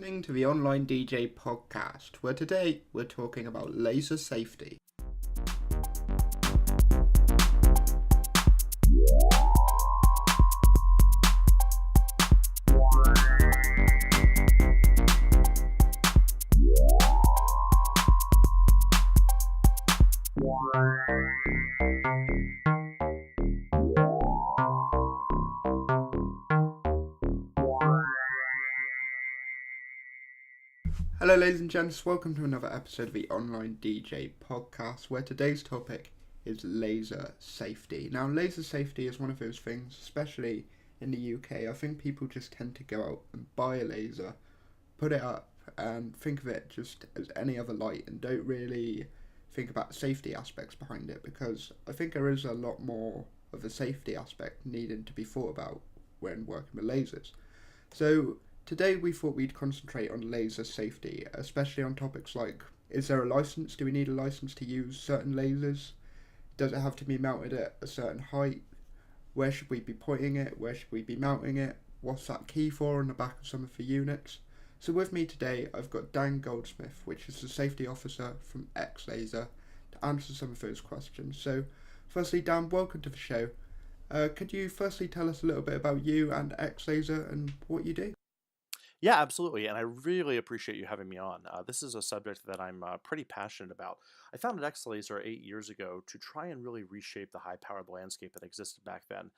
listening to the Online DJ podcast, where today we're talking about laser safety. Hello ladies and gents, welcome to another episode of the Online DJ podcast, where today's topic is laser safety. Now, laser safety is one of those things, especially in the UK, I think people just tend to go out and buy a laser, put it up and think of it just as any other light and don't really think about safety aspects behind it, because I think there is a lot more of a safety aspect needing to be thought about when working with lasers. So today we thought we'd concentrate on laser safety, especially on topics like, is there a license? Do we need a license to use certain lasers? Does it have to be mounted at a certain height? Where should we be pointing it? Where should we be mounting it? What's that key for on the back of some of the units? So with me today I've got Dan Goldsmith, which is the safety officer from X Laser, to answer some of those questions. So firstly, Dan, welcome to the show. Could you firstly tell us a little bit about you and X Laser and what you do? Yeah, absolutely. And I really appreciate you having me on. This is a subject that I'm pretty passionate about. I founded X-Laser 8 years ago to try and really reshape the high-powered landscape that existed back then.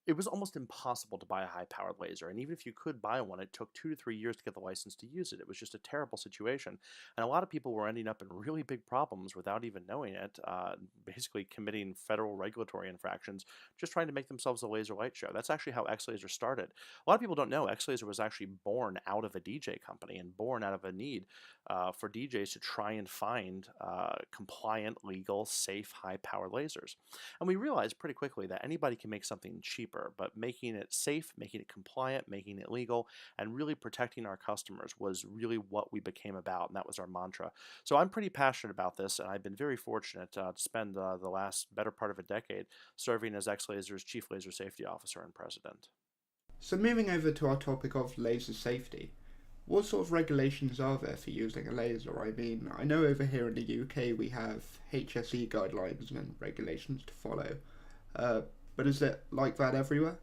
It was almost impossible to buy a high-powered laser, and even if you could buy one, it took 2 to 3 years to get the license to use it. It was just a terrible situation, and a lot of people were ending up in really big problems without even knowing it, basically committing federal regulatory infractions, just trying to make themselves a laser light show. That's actually how X-Laser started. A lot of people don't know X-Laser was actually born out of a DJ company and born out of a need for DJs to try and find compliant, legal, safe, high-powered lasers. And we realized pretty quickly that anybody can make something cheaper, but making it safe, making it compliant, making it legal, and really protecting our customers was really what we became about, and that was our mantra. So I'm pretty passionate about this, and I've been very fortunate to spend the last better part of a decade serving as X-Laser's Chief Laser Safety Officer and President. So moving over to our topic of laser safety, what sort of regulations are there for using a laser? I mean, I know over here in the UK we have HSE guidelines and regulations to follow, but is it like that everywhere?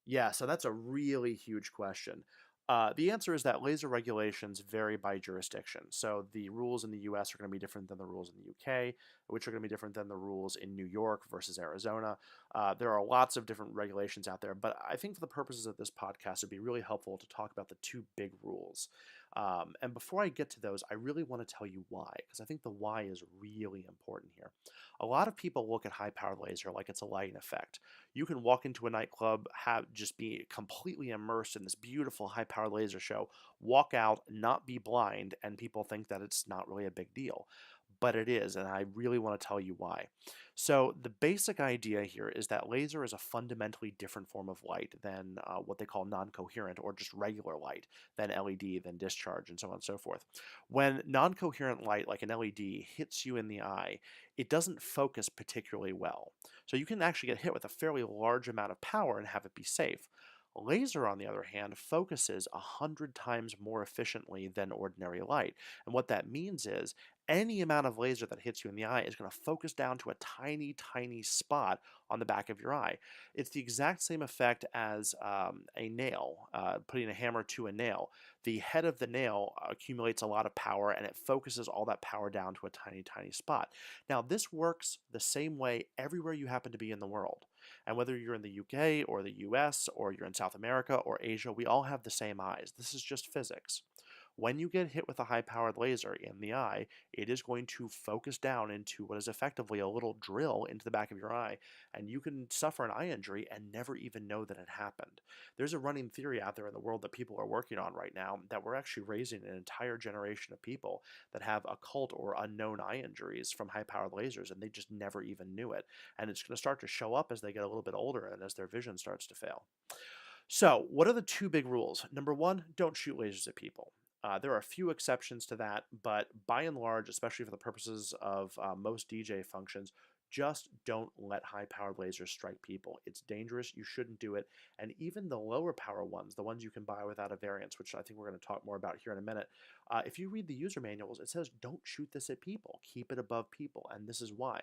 Yeah, so that's a really huge question. The answer is that laser regulations vary by jurisdiction. So the rules in the US are going to be different than the rules in the UK, which are going to be different than the rules in New York versus Arizona. There are lots of different regulations out there, but I think for the purposes of this podcast, it'd be really helpful to talk about the two big rules. And before I get to those, I really want to tell you why, because I think the why is really important here. A lot of people look at high-powered laser like it's a lighting effect. You can walk into a nightclub, just be completely immersed in this beautiful high-powered laser show, walk out, not be blind, and people think that it's not really a big deal. But it is, and I really want to tell you why. So the basic idea here is that laser is a fundamentally different form of light than what they call non-coherent or just regular light, than LED, than discharge, and so on and so forth. When non-coherent light, like an LED, hits you in the eye, it doesn't focus particularly well. So you can actually get hit with a fairly large amount of power and have it be safe. Laser, on the other hand, focuses 100 times more efficiently than ordinary light. And what that means is any amount of laser that hits you in the eye is going to focus down to a tiny, tiny spot on the back of your eye. It's the exact same effect as a nail, putting a hammer to a nail. The head of the nail accumulates a lot of power and it focuses all that power down to a tiny, tiny spot. Now, this works the same way everywhere you happen to be in the world. And whether you're in the UK or the US or you're in South America or Asia, we all have the same eyes. This is just physics. When you get hit with a high-powered laser in the eye, it is going to focus down into what is effectively a little drill into the back of your eye, and you can suffer an eye injury and never even know that it happened. There's a running theory out there in the world that people are working on right now that we're actually raising an entire generation of people that have occult or unknown eye injuries from high-powered lasers, and they just never even knew it. And it's going to start to show up as they get a little bit older and as their vision starts to fail. So, what are the two big rules? Number one, don't shoot lasers at people. There are a few exceptions to that, but by and large, especially for the purposes of most DJ functions, just don't let high-powered lasers strike people. It's dangerous. You shouldn't do it. And even the lower power ones, the ones you can buy without a variance, which I think we're going to talk more about here in a minute, if you read the user manuals, it says don't shoot this at people. Keep it above people. And this is why.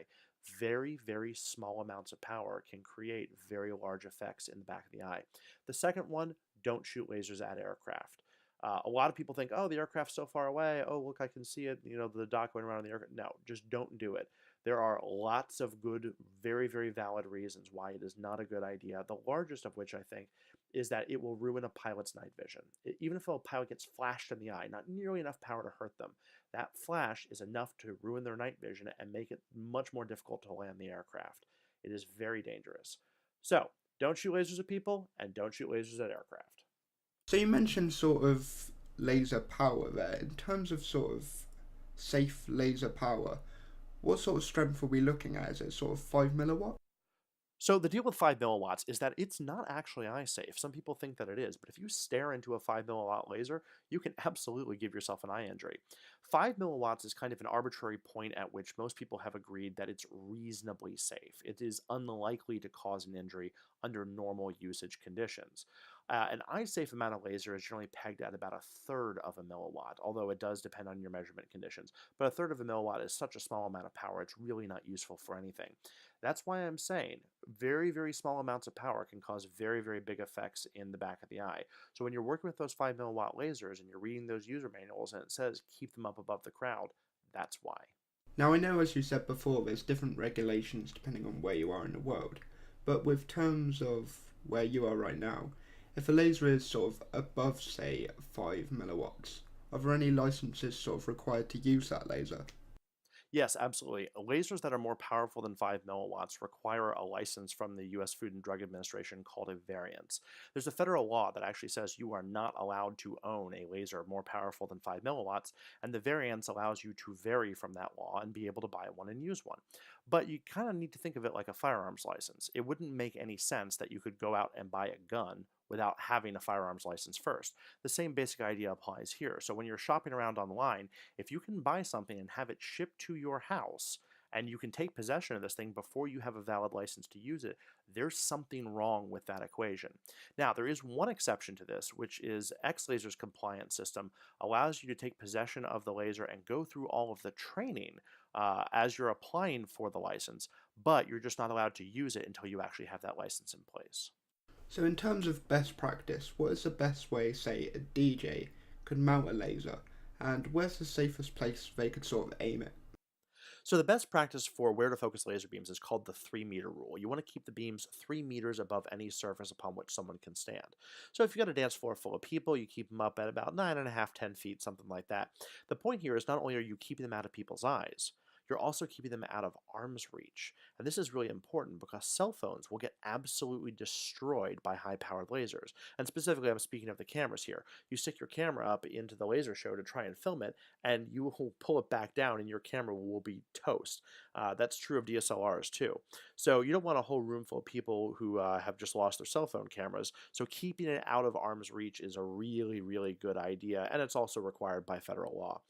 Very, very small amounts of power can create very large effects in the back of the eye. The second one, don't shoot lasers at aircraft. A lot of people think, oh, the aircraft's so far away. Oh, look, I can see it. You know, the dock going around the aircraft. No, just don't do it. There are lots of good, very, very valid reasons why it is not a good idea. The largest of which, I think, is that it will ruin a pilot's night vision. Even if a pilot gets flashed in the eye, not nearly enough power to hurt them, that flash is enough to ruin their night vision and make it much more difficult to land the aircraft. It is very dangerous. So, don't shoot lasers at people and don't shoot lasers at aircraft. So you mentioned sort of laser power there. In terms of sort of safe laser power, what sort of strength are we looking at? Is it sort of 5 milliwatt? So the deal with 5 milliwatts is that it's not actually eye safe. Some people think that it is, but if you stare into a 5 milliwatt laser, you can absolutely give yourself an eye injury. 5 milliwatts is kind of an arbitrary point at which most people have agreed that it's reasonably safe. It is unlikely to cause an injury under normal usage conditions. An eye safe amount of laser is generally pegged at about a third of a milliwatt, although it does depend on your measurement conditions. But a third of a milliwatt is such a small amount of power, it's really not useful for anything. That's why I'm saying very, very small amounts of power can cause very, very big effects in the back of the eye. So when you're working with those 5 milliwatt lasers and you're reading those user manuals and it says keep them up above the crowd, that's why. Now I know, as you said before, there's different regulations depending on where you are in the world, but with terms of where you are right now, if a laser is sort of above, say, 5 milliwatts, are there any licenses sort of required to use that laser? Yes, absolutely. Lasers that are more powerful than 5 milliwatts require a license from the US Food and Drug Administration called a variance. There's a federal law that actually says you are not allowed to own a laser more powerful than 5 milliwatts, and the variance allows you to vary from that law and be able to buy one and use one. But you kind of need to think of it like a firearms license. It wouldn't make any sense that you could go out and buy a gun without having a firearms license first. The same basic idea applies here. So when you're shopping around online, if you can buy something and have it shipped to your house, and you can take possession of this thing before you have a valid license to use it, there's something wrong with that equation. Now, there is one exception to this, which is X-Laser's compliance system allows you to take possession of the laser and go through all of the training as you're applying for the license, but you're just not allowed to use it until you actually have that license in place. So in terms of best practice, what is the best way, say, a DJ could mount a laser, and where's the safest place they could sort of aim it? So the best practice for where to focus laser beams is called the 3-meter rule. You want to keep the beams 3 meters above any surface upon which someone can stand. So if you've got a dance floor full of people, you keep them up at about 9.5, 10 feet, something like that. The point here is not only are you keeping them out of people's eyes, you're also keeping them out of arm's reach. And this is really important because cell phones will get absolutely destroyed by high-powered lasers. And specifically, I'm speaking of the cameras here. You stick your camera up into the laser show to try and film it, and you will pull it back down and your camera will be toast. That's true of DSLRs too. So you don't want a whole room full of people who have just lost their cell phone cameras. So keeping it out of arm's reach is a really, really good idea, and it's also required by federal law.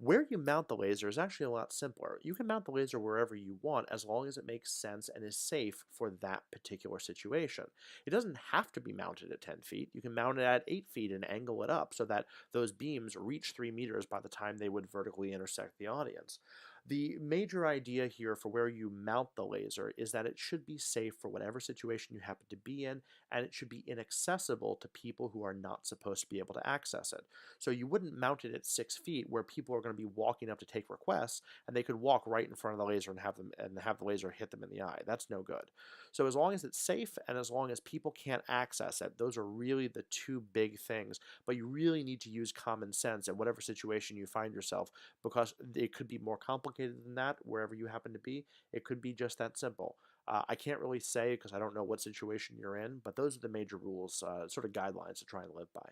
Where you mount the laser is actually a lot simpler. You can mount the laser wherever you want as long as it makes sense and is safe for that particular situation. It doesn't have to be mounted at 10 feet. You can mount it at 8 feet and angle it up so that those beams reach 3 meters by the time they would vertically intersect the audience. The major idea here for where you mount the laser is that it should be safe for whatever situation you happen to be in, and it should be inaccessible to people who are not supposed to be able to access it. So you wouldn't mount it at 6 feet where people are going to be walking up to take requests and they could walk right in front of the laser and have the laser hit them in the eye. That's no good. So as long as it's safe and as long as people can't access it, those are really the two big things. But you really need to use common sense in whatever situation you find yourself because it could be more complicated than that wherever you happen to be. It could be just that simple. I can't really say because I don't know what situation you're in, but those are the major rules, sort of guidelines to try and live by.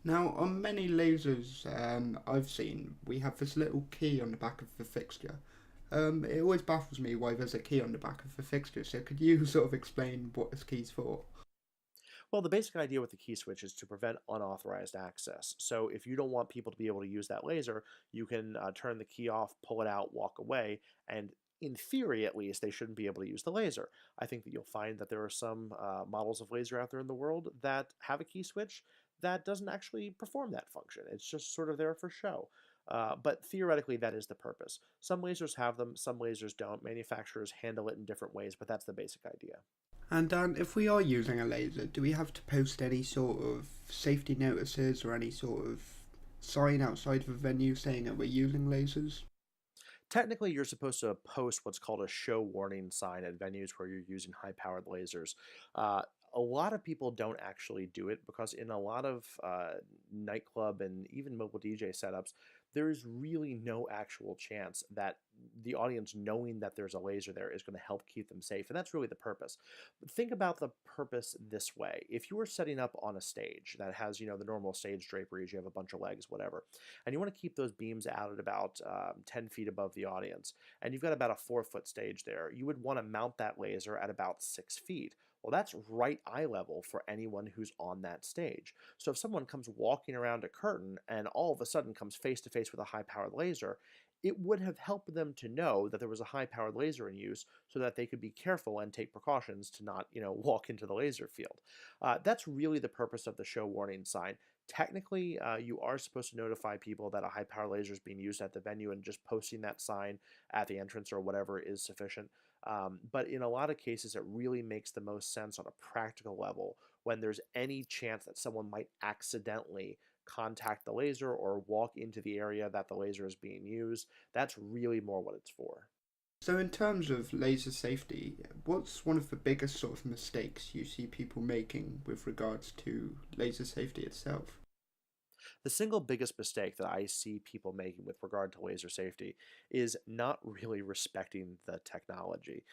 Now, on many lasers I've seen, we have this little key on the back of the fixture. It always baffles me why there's a key on the back of the fixture, so could you sort of explain what this key's for? Well, the basic idea with the key switch is to prevent unauthorized access. So if you don't want people to be able to use that laser, you can turn the key off, pull it out, walk away, and in theory at least, they shouldn't be able to use the laser. I think that you'll find that there are some models of laser out there in the world that have a key switch that doesn't actually perform that function. It's just sort of there for show. But theoretically, that is the purpose. Some lasers have them, some lasers don't. Manufacturers handle it in different ways, but that's the basic idea. And Dan, if we are using a laser, do we have to post any sort of safety notices or any sort of sign outside of a venue saying that we're using lasers? Technically, you're supposed to post what's called a show warning sign at venues where you're using high-powered lasers. Uh, a lot of people don't actually do it because in a lot of nightclub and even mobile DJ setups, there is really no actual chance that the audience knowing that there's a laser there is going to help keep them safe. And that's really the purpose. But think about the purpose this way. If you were setting up on a stage that has, the normal stage draperies, you have a bunch of legs, whatever, and you want to keep those beams out at about 10 feet above the audience, and you've got about a 4-foot stage there, you would want to mount that laser at about 6 feet. Well, that's right eye level for anyone who's on that stage. So if someone comes walking around a curtain and all of a sudden comes face to face with a high-powered laser, it would have helped them to know that there was a high-powered laser in use so that they could be careful and take precautions to not, walk into the laser field. That's really the purpose of the show warning sign. Technically, you are supposed to notify people that a high-power laser is being used at the venue, and just posting that sign at the entrance or whatever is sufficient. But in a lot of cases, it really makes the most sense on a practical level when there's any chance that someone might accidentally contact the laser or walk into the area that the laser is being used. That's really more what it's for. So, in terms of laser safety, what's one of the biggest sort of mistakes you see people making with regards to laser safety itself? The single biggest mistake that I see people making with regard to laser safety is not really respecting the technology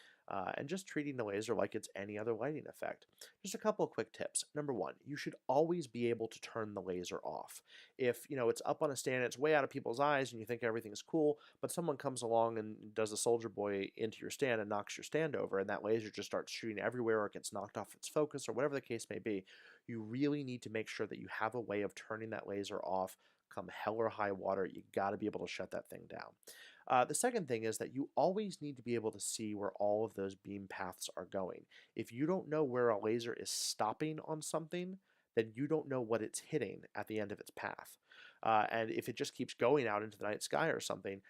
and just treating the laser like it's any other lighting effect. Just a couple of quick tips. Number one, you should always be able to turn the laser off. If it's up on a stand, it's way out of people's eyes, and you think everything's cool, but someone comes along and does a soldier boy into your stand and knocks your stand over, and that laser just starts shooting everywhere, or it gets knocked off its focus, or whatever the case may be, you really need to make sure that you have a way of turning that laser off come hell or high water. You got to be able to shut that thing down. The second thing is that you always need to be able to see where all of those beam paths are going. If you don't know where a laser is stopping on something, then you don't know what it's hitting at the end of its path. And if it just keeps going out into the night sky or something,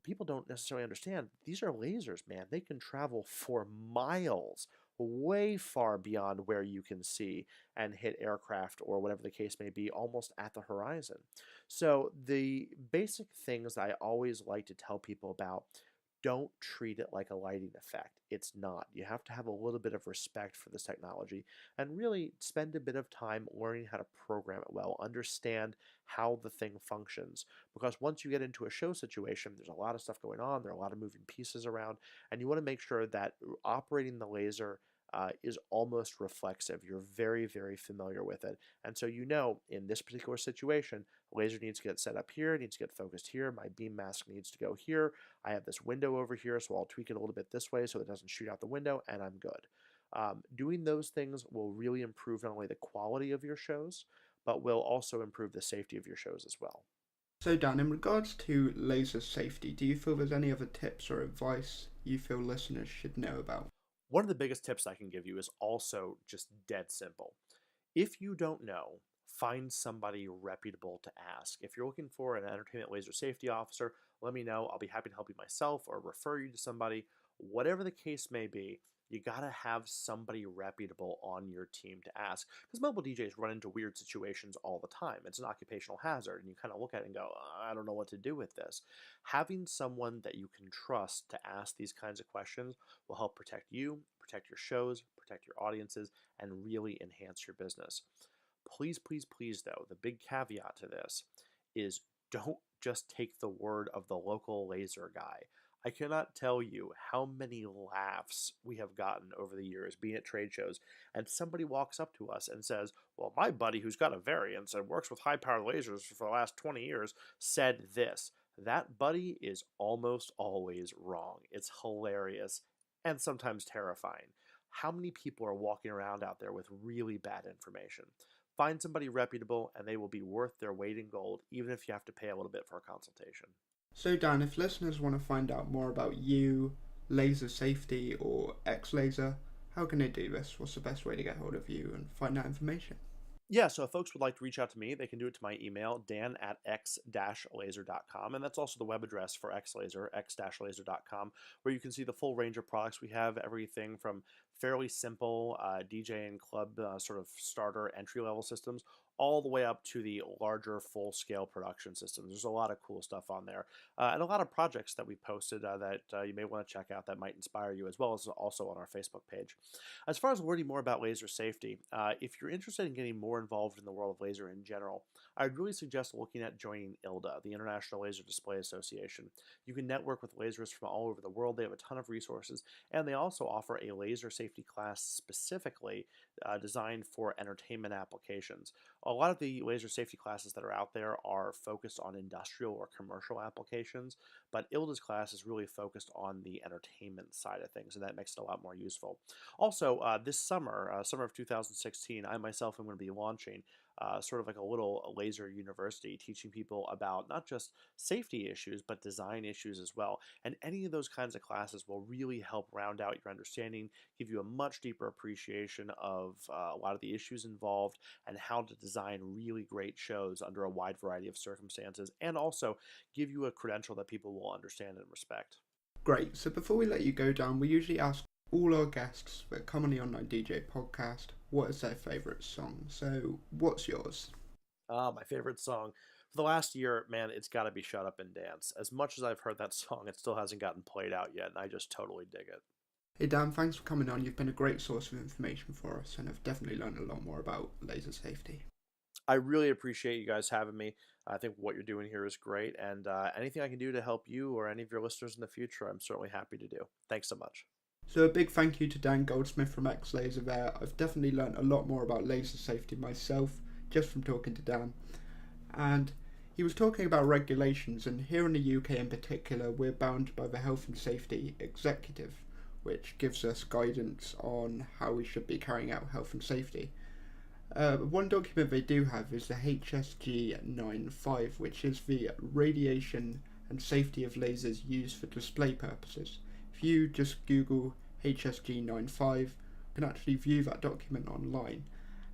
people don't necessarily understand. These are lasers, man. They can travel for miles, way far beyond where you can see, and hit aircraft or whatever the case may be almost at the horizon. So the basic things I always like to tell people about: don't treat it like a lighting effect. It's not. You have to have a little bit of respect for this technology and really spend a bit of time learning how to program it well, understand how the thing functions. Because once you get into a show situation, there's a lot of stuff going on, there are a lot of moving pieces around, and you want to make sure that operating the laser is almost reflexive. You're very, very familiar with it. And so in this particular situation, laser needs to get set up here, needs to get focused here, my beam mask needs to go here, I have this window over here, so I'll tweak it a little bit this way so it doesn't shoot out the window, and I'm good. Doing those things will really improve not only the quality of your shows, but will also improve the safety of your shows as well. So, Dan, in regards to laser safety, do you feel there's any other tips or advice you feel listeners should know about? One of the biggest tips I can give you is also just dead simple. If you don't know, find somebody reputable to ask. If you're looking for an entertainment laser safety officer, let me know. I'll be happy to help you myself or refer you to somebody. Whatever the case may be, you got to have somebody reputable on your team to ask, because mobile DJs run into weird situations all the time. It's an occupational hazard, and you kind of look at it and go, I don't know what to do with this. Having someone that you can trust to ask these kinds of questions will help protect you, protect your shows, protect your audiences, and really enhance your business. Please, please, please, though, the big caveat to this is don't just take the word of the local laser guy. I cannot tell you how many laughs we have gotten over the years being at trade shows, and somebody walks up to us and says, well, my buddy who's got a variance and works with high-powered lasers for the last 20 years said this. That buddy is almost always wrong. It's hilarious and sometimes terrifying. How many people are walking around out there with really bad information? Find somebody reputable, and they will be worth their weight in gold, even if you have to pay a little bit for a consultation. So, Dan, if listeners want to find out more about you laser safety or X-laser, how can they do this? What's the best way to get hold of you and find that information? Yeah, so if folks would like to reach out to me, they can do it to my email, dan@x-laser.com. And that's also the web address for X-Laser, x-laser.com, where you can see the full range of products we have, everything from fairly simple DJ and club sort of starter entry-level systems, all the way up to the larger full-scale production systems. There's a lot of cool stuff on there, and a lot of projects that we posted that you may want to check out that might inspire you, as well as also on our Facebook page. As far as learning more about laser safety, if you're interested in getting more involved in the world of laser in general, I'd really suggest looking at joining ILDA, the International Laser Display Association. You can network with laserists from all over the world. They have a ton of resources, and they also offer a laser safety class specifically designed for entertainment applications. A lot of the laser safety classes that are out there are focused on industrial or commercial applications, but ILDA's class is really focused on the entertainment side of things, and that makes it a lot more useful. Also, this summer, summer of 2016, I myself am going to be launching sort of like a little laser university, teaching people about not just safety issues, but design issues as well. And any of those kinds of classes will really help round out your understanding, give you a much deeper appreciation of a lot of the issues involved and how to design really great shows under a wide variety of circumstances, and also give you a credential that people will understand and respect. Great. So before we let you go, Dan, we usually ask all our guests that come on the Online DJ podcast what is their favourite song. So what's yours? My favorite song for the last year, man, it's got to be Shut Up and Dance. As much as I've heard that song, it still hasn't gotten played out yet, and I just totally dig it. Hey Dan, thanks for coming on. You've been a great source of information for us, and I've definitely learned a lot more about laser safety. I really appreciate you guys having me. I think what you're doing here is great, and anything I can do to help you or any of your listeners in the future, I'm certainly happy to do. Thanks so much. So a big thank you to Dan Goldsmith from X-Laser there. I've definitely learned a lot more about laser safety myself just from talking to Dan. And he was talking about regulations, and here in the UK in particular, we're bound by the Health and Safety Executive, which gives us guidance on how we should be carrying out health and safety. One document they do have is the HSG 95, which is the radiation and safety of lasers used for display purposes. If you just Google HSG 95, you can actually view that document online.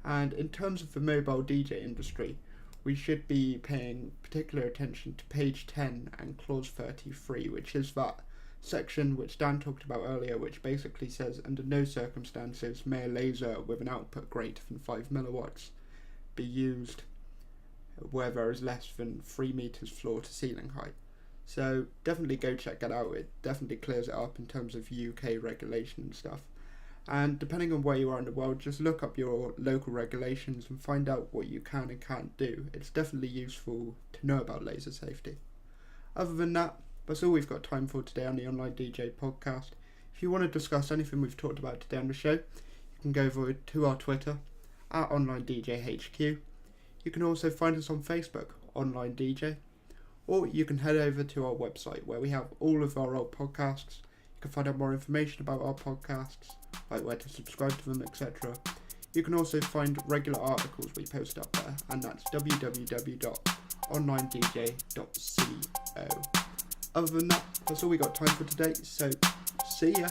And in terms of the mobile DJ industry, we should be paying particular attention to page 10 and clause 33, which is that section which Dan talked about earlier, which basically says under no circumstances may a laser with an output greater than 5 milliwatts be used where there is less than 3 meters floor to ceiling height. So definitely go check that out. It definitely clears it up in terms of UK regulation and stuff. And depending on where you are in the world, just look up your local regulations and find out what you can and can't do. It's definitely useful to know about laser safety. Other than that, that's all we've got time for today on the Online DJ podcast. If you want to discuss anything we've talked about today on the show, you can go over to our Twitter at Online DJ HQ. You can also find us on Facebook, Online DJ, or you can head over to our website where we have all of our old podcasts. You can find out more information about our podcasts, like where to subscribe to them, etc. You can also find regular articles we post up there, and that's www.onlinedj.co. Other than that, that's all we got time for today, so see ya!